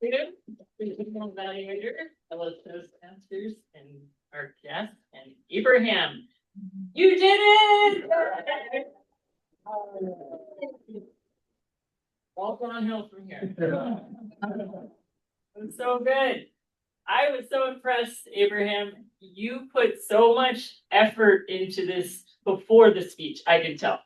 Evaluator, fellow Toastmasters, and our guest, and Abraham. You did it! All downhill from here. It was so good. I was so impressed, Abraham. You put so much effort into this before the speech, I can tell.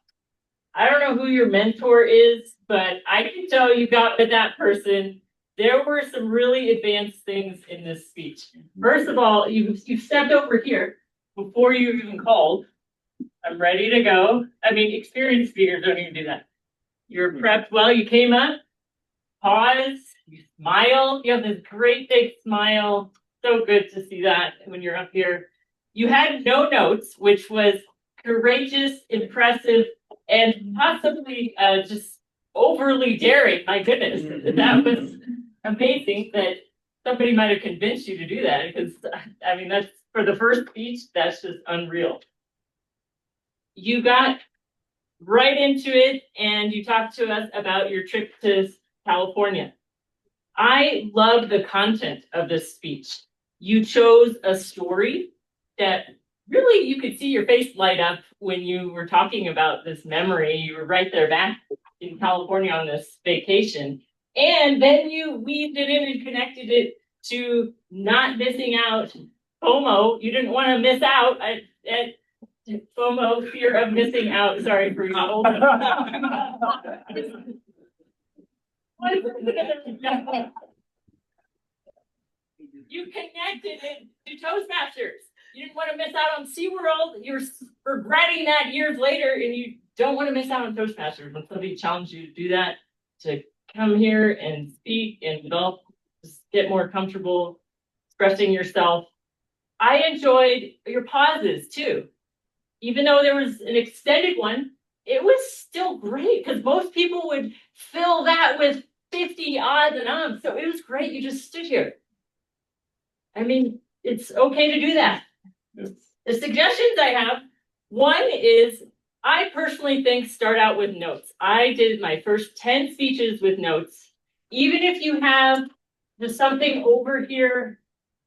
I don't know who your mentor is, but I can tell you got with that person. There were some really advanced things in this speech. First of all, you stepped over here before you even called. I'm ready to go. I mean, experienced speakers don't even do that. You're prepped well. You came up, pause, you smile. You have this great big smile. So good to see that when you're up here. You had no notes, which was courageous, impressive, and possibly just overly daring. My goodness, that was amazing that somebody might have convinced you to do that, because I mean, that's for the first speech, that's just unreal. You got right into it and you talked to us about your trip to California. I love the content of this speech. You chose a story that really you could see your face light up when you were talking about this memory. You were right there back in California on this vacation. And then you weaved it in and connected it to not missing out. FOMO, you didn't want to miss out at FOMO, fear of missing out. Sorry for you. You connected it to Toastmasters. You didn't want to miss out on SeaWorld. You're regretting that years later, and you don't want to miss out on Toastmasters. When somebody challenged you to do that, to come here and speak and develop, just get more comfortable expressing yourself. I enjoyed your pauses too. Even though there was an extended one, it was still great because most people would fill that with 50 odds and ums. So it was great. You just stood here. I mean, it's okay to do that. Yes. The suggestions I have, one is I personally think start out with notes. I did my first 10 speeches with notes. Even if you have just something over here,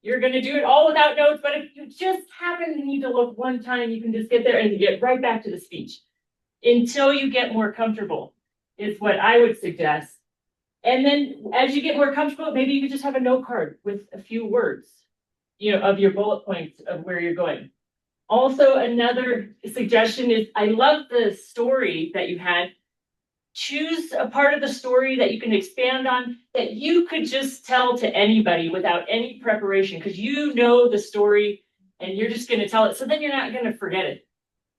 you're going to do it all without notes. But if you just happen to need to look one time, you can just get there and get right back to the speech until you get more comfortable is what I would suggest. And then as you get more comfortable, maybe you could just have a note card with a few words, of your bullet points of where you're going. Also, another suggestion is I love the story that you had. Choose a part of the story that you can expand on that you could just tell to anybody without any preparation, because you know the story and you're just going to tell it. So then you're not going to forget it.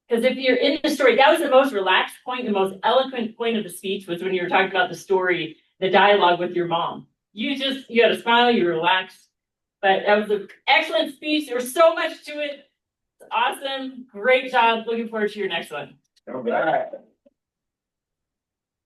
Because if you're in the story, that was the most relaxed point, the most eloquent point of the speech was when you were talking about the story, the dialogue with your mom. You had a smile, you relaxed. But that was an excellent speech. There was so much to it. It's awesome. Great job. Looking forward to your next one. All right.